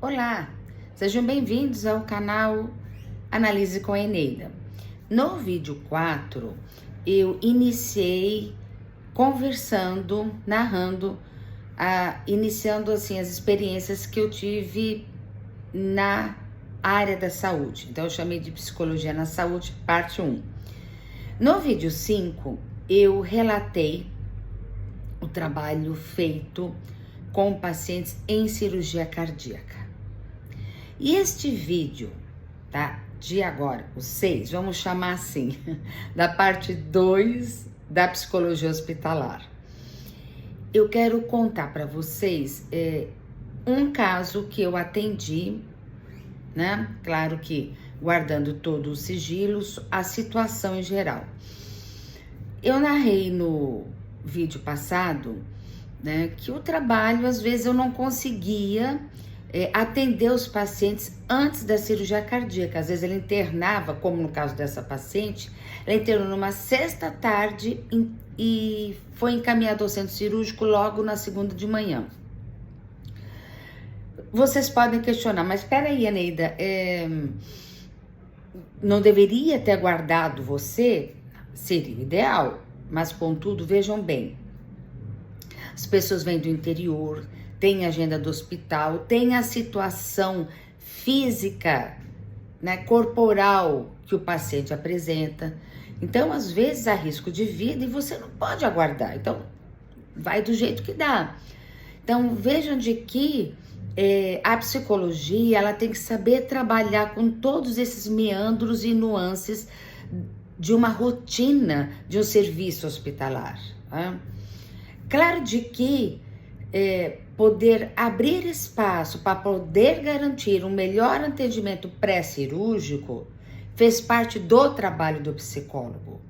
Olá, sejam bem-vindos ao canal Analise com Eneida. No vídeo 4, eu iniciei conversando, narrando, iniciando assim as experiências que eu tive na área da saúde. Então eu chamei de Psicologia na Saúde, parte 1. No vídeo 5, eu relatei o trabalho feito com pacientes em cirurgia cardíaca. E este vídeo, tá? De agora, o 6, vamos chamar assim, da parte 2 da psicologia hospitalar. Eu quero contar para vocês um caso que eu atendi, né? Claro que guardando todo o sigilo, a situação em geral. Eu narrei no vídeo passado, né, que o trabalho, às vezes, eu não conseguia atender os pacientes antes da cirurgia cardíaca. Às vezes ele internava, como no caso dessa paciente, ela internou numa sexta tarde e foi encaminhada ao centro cirúrgico logo na segunda de manhã. Vocês podem questionar, mas espera aí, Eneida, não deveria ter aguardado você? Seria ideal, mas contudo, vejam bem, as pessoas vêm do interior, tem a agenda do hospital, tem a situação física, né, corporal que o paciente apresenta. Então, às vezes, há risco de vida e você não pode aguardar. Então, vai do jeito que dá. Então, vejam de que a psicologia, ela tem que saber trabalhar com todos esses meandros e nuances de uma rotina de um serviço hospitalar. Né? Claro de que poder abrir espaço para poder garantir um melhor atendimento pré-cirúrgico fez parte do trabalho do psicólogo.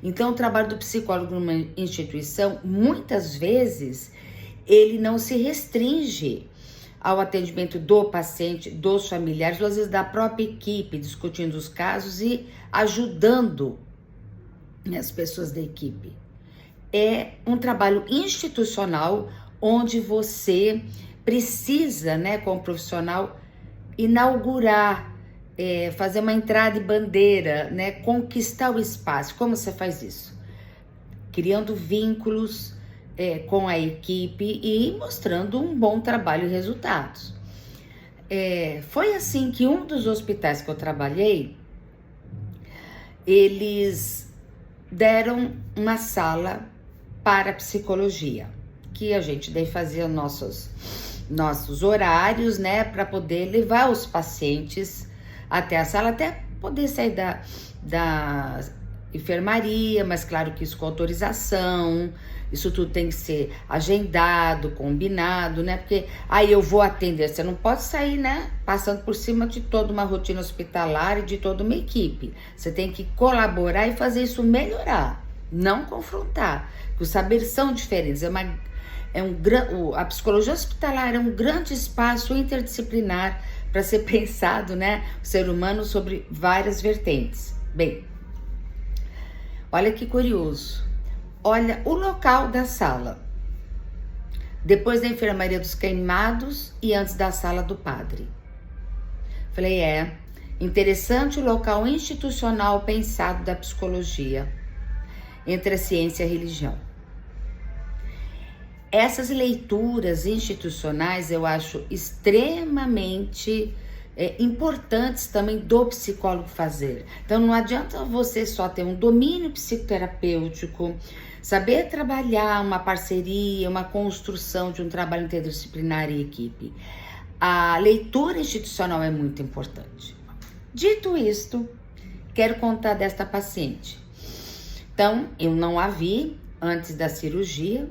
Então, o trabalho do psicólogo numa instituição, muitas vezes, ele não se restringe ao atendimento do paciente, dos familiares, ou às vezes da própria equipe, discutindo os casos e ajudando as pessoas da equipe. É um trabalho institucional onde você precisa, né, como profissional, inaugurar, fazer uma entrada e bandeira, né, conquistar o espaço. Como você faz isso? Criando vínculos com a equipe e mostrando um bom trabalho e resultados. Foi assim que um dos hospitais que eu trabalhei, eles deram uma sala para psicologia, que a gente daí fazia nossos horários, né, para poder levar os pacientes até a sala, até poder sair da enfermaria, mas claro que isso com autorização, isso tudo tem que ser agendado, combinado, né, porque aí eu vou atender, você não pode sair, né, passando por cima de toda uma rotina hospitalar e de toda uma equipe, você tem que colaborar e fazer isso melhorar, não confrontar, porque os saberes são diferentes, a psicologia hospitalar é um grande espaço interdisciplinar para ser pensado, né, o ser humano sobre várias vertentes. Bem, olha que curioso, olha o local da sala, depois da enfermaria dos queimados e antes da sala do padre. Falei, interessante o local institucional pensado da psicologia, entre a ciência e a religião. Essas leituras institucionais eu acho extremamente importantes também do psicólogo fazer. Então não adianta você só ter um domínio psicoterapêutico, saber trabalhar uma parceria, uma construção de um trabalho interdisciplinar e equipe. A leitura institucional é muito importante. Dito isto, quero contar desta paciente. Então, eu não a vi antes da cirurgia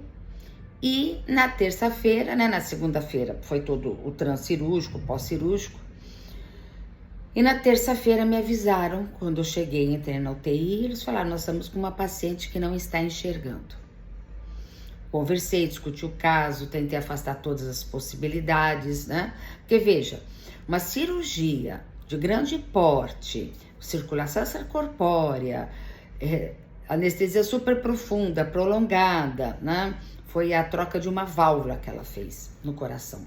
e na terça-feira, né, na segunda-feira foi todo o transcirúrgico, pós-cirúrgico, e na terça-feira me avisaram, quando eu cheguei, entrei na UTI, eles falaram, nós estamos com uma paciente que não está enxergando. Conversei, discuti o caso, tentei afastar todas as possibilidades, né? Porque veja, uma cirurgia de grande porte, circulação extracorpórea, anestesia super profunda, prolongada, né? Foi a troca de uma válvula que ela fez no coração.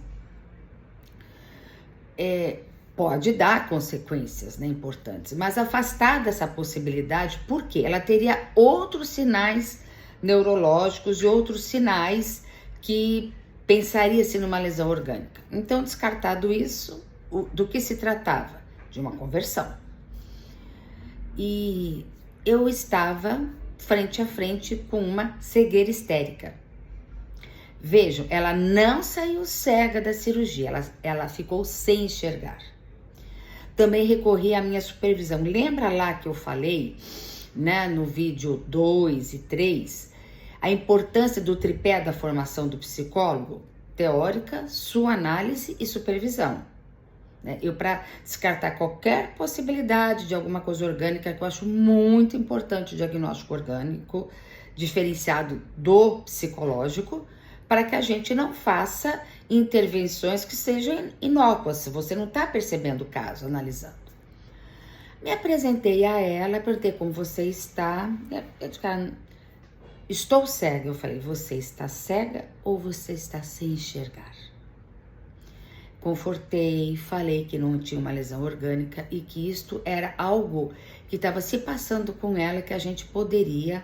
pode dar consequências, né, importantes, mas afastar dessa possibilidade, porque ela teria outros sinais neurológicos e outros sinais que pensaria-se numa lesão orgânica. Então, descartado isso, do que se tratava? De uma conversão. E eu estava frente a frente com uma cegueira histérica. Vejam, ela não saiu cega da cirurgia, ela ficou sem enxergar. Também recorri à minha supervisão. Lembra lá que eu falei, né, no vídeo 2 e 3, a importância do tripé da formação do psicólogo? Teórica, sua análise e supervisão. Eu, para descartar qualquer possibilidade de alguma coisa orgânica, que eu acho muito importante o diagnóstico orgânico, diferenciado do psicológico, para que a gente não faça intervenções que sejam inócuas, se você não está percebendo o caso, analisando. Me apresentei a ela, perguntei como você está. Eu disse, estou cega. Eu falei, você está cega ou você está sem enxergar? Confortei, falei que não tinha uma lesão orgânica e que isto era algo que estava se passando com ela, que a gente poderia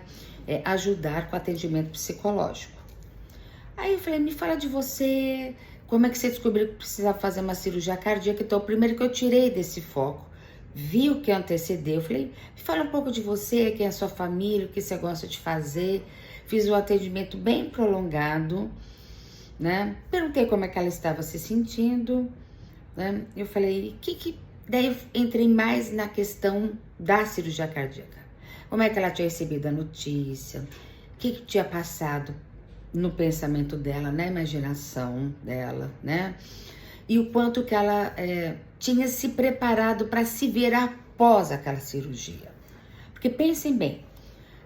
ajudar com atendimento psicológico. Aí eu falei, me fala de você, como é que você descobriu que precisava fazer uma cirurgia cardíaca? Então, primeiro que eu tirei desse foco, vi o que antecedeu, eu falei, me fala um pouco de você, quem é a sua família, o que você gosta de fazer. Fiz um atendimento bem prolongado, né? Perguntei como é que ela estava se sentindo, né? Eu falei, daí eu entrei mais na questão da cirurgia cardíaca. Como é que ela tinha recebido a notícia, o que tinha passado no pensamento dela, na imaginação dela, né? E o quanto que ela tinha se preparado para se ver após aquela cirurgia. Porque pensem bem,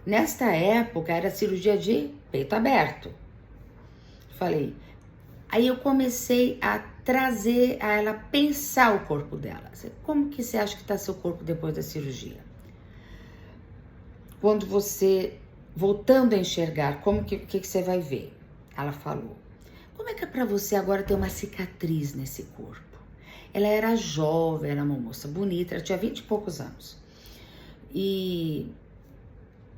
nesta época era cirurgia de peito aberto. Falei, aí eu comecei a trazer a ela pensar o corpo dela. Como que você acha que está seu corpo depois da cirurgia? Quando você, voltando a enxergar, o que você vai ver? Ela falou, como é que é para você agora ter uma cicatriz nesse corpo? Ela era jovem, era uma moça bonita, ela tinha 20 e poucos anos. E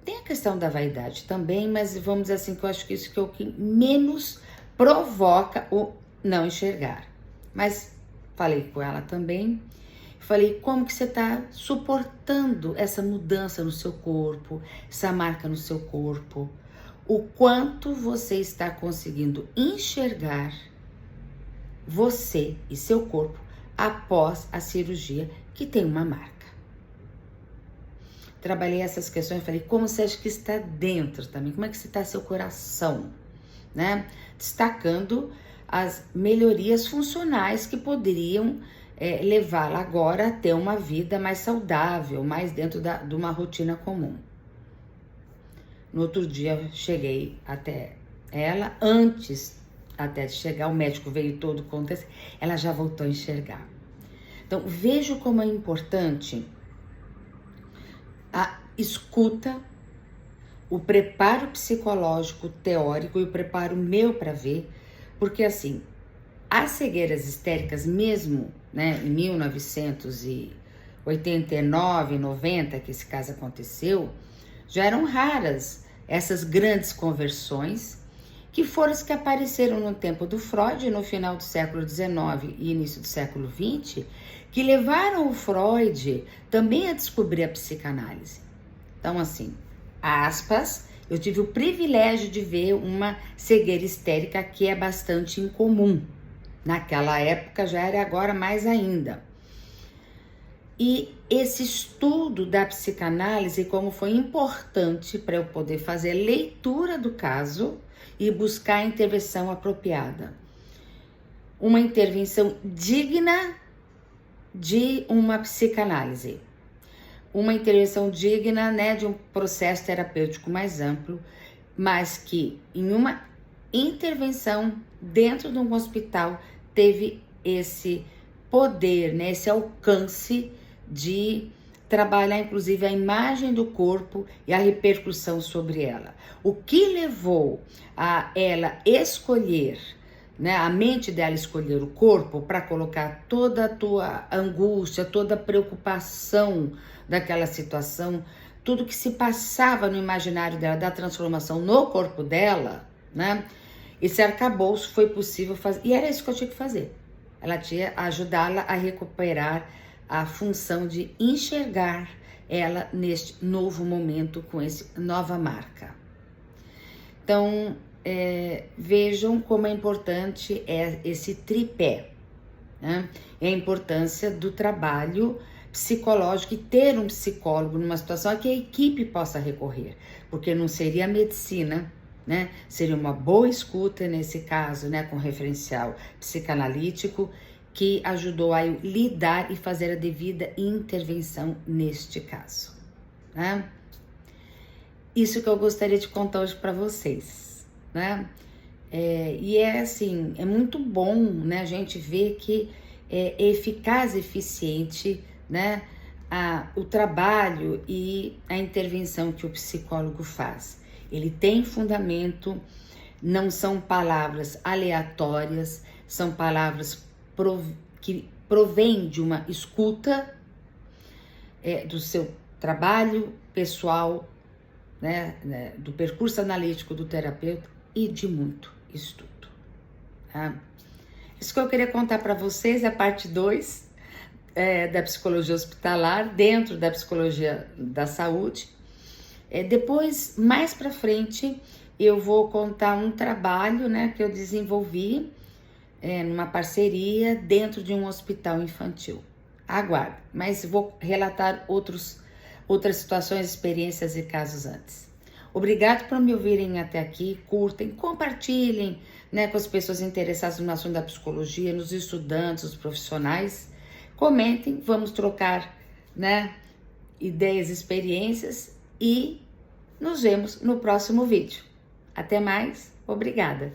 tem a questão da vaidade também, mas vamos dizer assim, que eu acho que isso que é o que menos provoca o não enxergar. Mas falei com ela também, falei, como que você está suportando essa mudança no seu corpo, essa marca no seu corpo, o quanto você está conseguindo enxergar você e seu corpo após a cirurgia que tem uma marca. Trabalhei essas questões, falei, como você acha que está dentro também, como é que está seu coração, né? Destacando as melhorias funcionais que poderiam levá-la agora a ter uma vida mais saudável, mais dentro de uma rotina comum. No outro dia, cheguei até ela, antes até de chegar, o médico veio todo contente, ela já voltou a enxergar. Então, vejo como é importante a escuta, o preparo psicológico, teórico e o preparo meu para ver, porque assim, as cegueiras histéricas, mesmo, né, em 1989, 90, que esse caso aconteceu, já eram raras essas grandes conversões, que foram as que apareceram no tempo do Freud, no final do século XIX e início do século XX, que levaram o Freud também a descobrir a psicanálise. Então, assim, aspas, eu tive o privilégio de ver uma cegueira histérica que é bastante incomum. Naquela época já era, agora mais ainda. E esse estudo da psicanálise, como foi importante para eu poder fazer leitura do caso e buscar a intervenção apropriada. Uma intervenção digna de uma psicanálise. Uma intervenção digna, né, de um processo terapêutico mais amplo, mas que em uma intervenção dentro de um hospital teve esse poder, né, esse alcance de trabalhar inclusive a imagem do corpo e a repercussão sobre ela. O que levou a ela escolher né, a mente dela escolher o corpo para colocar toda a tua angústia, toda a preocupação daquela situação, tudo que se passava no imaginário dela, da transformação no corpo dela, né? Esse arcabouço foi possível fazer, e era isso que eu tinha que fazer. Ela tinha ajudá-la a recuperar a função de enxergar ela neste novo momento com essa nova marca. Então, vejam como é importante esse tripé, né? É a importância do trabalho psicológico e ter um psicólogo numa situação que a equipe possa recorrer, porque não seria a medicina, né? Seria uma boa escuta nesse caso, né? Com referencial psicanalítico que ajudou a lidar e fazer a devida intervenção neste caso, né? Isso que eu gostaria de contar hoje para vocês, né? E é assim, é muito bom, né, a gente ver que é eficaz e eficiente, né, o trabalho e a intervenção que o psicólogo faz. Ele tem fundamento, não são palavras aleatórias, são palavras que provêm de uma escuta do seu trabalho pessoal, né, do percurso analítico do terapeuta e de muito estudo. Tá? Isso que eu queria contar para vocês é a parte 2 da psicologia hospitalar, dentro da psicologia da saúde. Depois, mais para frente, eu vou contar um trabalho, né, que eu desenvolvi numa parceria dentro de um hospital infantil. Aguarde, mas vou relatar outras situações, experiências e casos antes. Obrigado por me ouvirem até aqui, curtem, compartilhem, né, com as pessoas interessadas no assunto da psicologia, nos estudantes, os profissionais. Comentem, vamos trocar, né, ideias, experiências e nos vemos no próximo vídeo. Até mais, obrigada!